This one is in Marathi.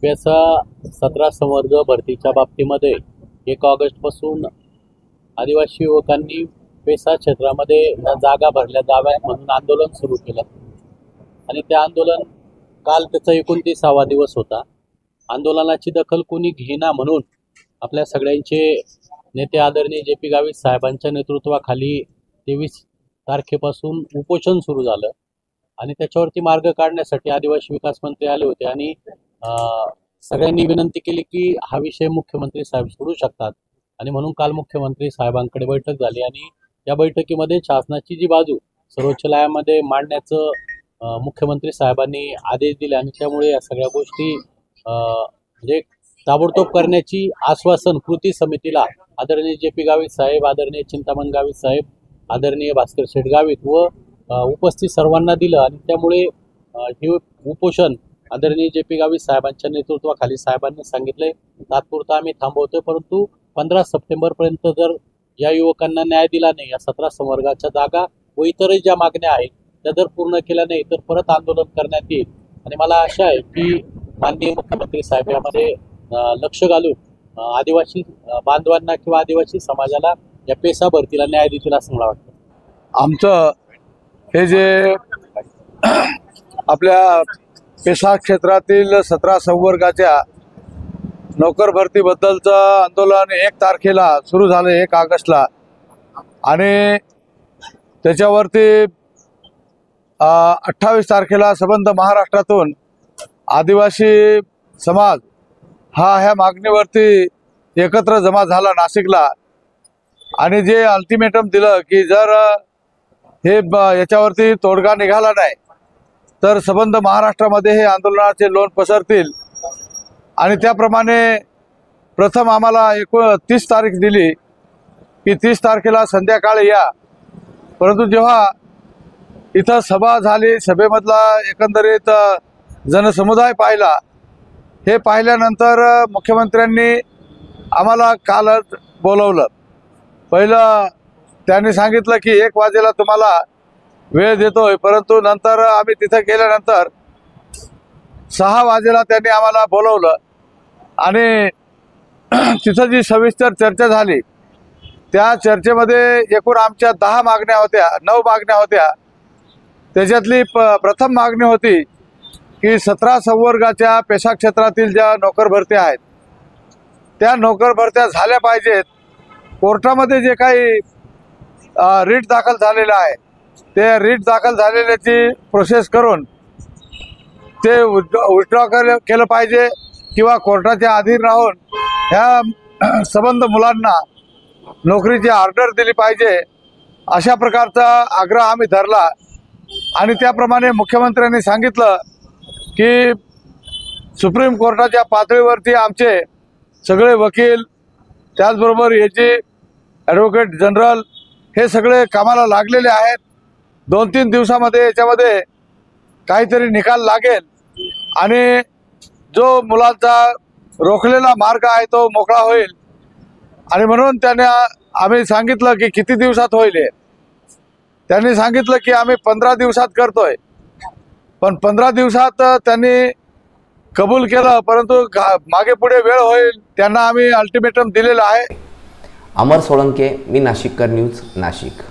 पेसा 17 संवर्ग भरतीच्या बाबतीमध्ये 1 ऑगस्टपासून आदिवासी युवकांनी पेसा क्षेत्रामध्ये जागा भरल्या जाव्यात म्हणून आंदोलन सुरू केलं आणि ते आंदोलन काल त्याचा 29वा दिवस होता। आंदोलनाची दखल कोणी घेईना म्हणून आपल्या सगळ्यांचे नेते आदरणीय जे पी गावित साहेबांच्या नेतृत्वाखाली 23 तारखेपासून उपोषण सुरू झालं आणि त्याच्यावरती मार्ग काढण्यासाठी आदिवासी विकास मंत्री आले होते आणि सगळ्यांनी विनंती केली की हा विषय मुख्यमंत्री साहेब सोडू शकतात आणि म्हणून काल मुख्यमंत्री साहेबांकडे बैठक झाली आणि या बैठकीमध्ये शासनाची जी बाजू सर्वोच्च न्यायालयामध्ये मांडण्याचं मुख्यमंत्री साहेबांनी आदेश दिले आणि त्यामुळे या सगळ्या गोष्टी म्हणजे ताबडतोब करण्याची आश्वासन कृती समितीला आदरणीय जे पी गावित साहेब, आदरणीय चिंतामण गावित साहेब, आदरणीय भास्कर शेठ गावित व उपस्थित सर्वांना दिलं आणि त्यामुळे हे उपोषण आदरणीय जे पी गावित साहेबांच्या नेतृत्वाखाली साहेबांनी सांगितले तात्पुरता आम्ही थांबवतोय, परंतु 15 सप्टेंबरपर्यंत जर या युवकांना न्याय दिला नाही, या 17 संवर्गाच्या जागा व इतरही ज्या मागण्या आहेत त्या जर पूर्ण केल्या नाही तर परत आंदोलन करण्यात येईल आणि मला आशा आहे की माननीय मुख्यमंत्री साहेब यामध्ये लक्ष घालून आदिवासी बांधवांना किंवा आदिवासी समाजाला या पेसा भरतीला न्याय देतील असं मला वाटतं। आमचं हे जे आपल्या पेसा क्षेत्रातील 17 संवर्गाच्या नोकर भरतीबद्दलचं आंदोलन 1 तारखेला सुरू झालं, 1 ऑगस्टला, आणि त्याच्यावरती 28 तारखेला संबंध महाराष्ट्रातून आदिवासी समाज हा ह्या मागणीवरती एकत्र जमा झाला नाशिकला आणि जे अल्टिमेटम दिलं की जर हे याच्यावरती तोडगा निघाला नाही तर संबंध महाराष्ट्रामध्ये हे आंदोलनाचे लोण पसरतील आणि त्याप्रमाणे प्रथम आम्हाला 30 तारीख दिली की 30 तारखेला संध्याकाळी या, परंतु जेव्हा इथं सभा झाली, सभेमधला एकंदरीत जनसमुदाय पाहिला, हे पाहिल्यानंतर मुख्यमंत्र्यांनी आम्हाला कालच बोलवलं। पहिलं त्यांनी सांगितलं की 1 वाजेला तुम्हाला वेळ देतोय, परंतु नंतर आम्ही तिथे गेल्यानंतर 6 वाजेला त्यांनी आम्हाला बोलवलं आणि तिथं जी सविस्तर चर्चा झाली त्या चर्चेमध्ये एकूण आमच्या 10 मागण्या होत्या, 9 मागण्या होत्या। त्याच्यातली प्रथम मागणी होती की 17 संवर्गाच्या पेसा क्षेत्रातील ज्या नोकर भरत्या आहेत त्या नोकर भरत्या झाल्या पाहिजेत। कोर्टामध्ये जे काही रीट दाखल झालेलं आहे ते रीट दाखल झालेल्याची प्रोसेस करून ते विथड्रॉ केलं पाहिजे किंवा कोर्टाच्या अधीन राहून ह्या संबंध मुलांना नोकरीची ऑर्डर दिली पाहिजे, अशा प्रकारचा आग्रह आम्ही धरला आणि त्याप्रमाणे मुख्यमंत्र्यांनी सांगितलं की सुप्रीम कोर्टाच्या पातळीवरती आमचे सगळे वकील, त्याचबरोबर याचे ॲडव्होकेट जनरल हे सगळे कामाला लागलेले आहेत। 2-3 दिवसामध्ये याच्यामध्ये काहीतरी निकाल लागेल आणि जो मुलांचा रोखलेला मार्ग आहे तो मोकळा होईल आणि म्हणून त्यांना आम्ही सांगितलं की किती दिवसात होईल हे। त्यांनी सांगितलं की आम्ही 15 दिवसात करतोय, पण 15 दिवसात त्यांनी कबूल केलं, परंतु मागे पुढे वेळ होईल, त्यांना आम्ही अल्टिमेटम दिलेलं आहे। अमर सोळंके, मी नाशिककर न्यूज, नाशिक।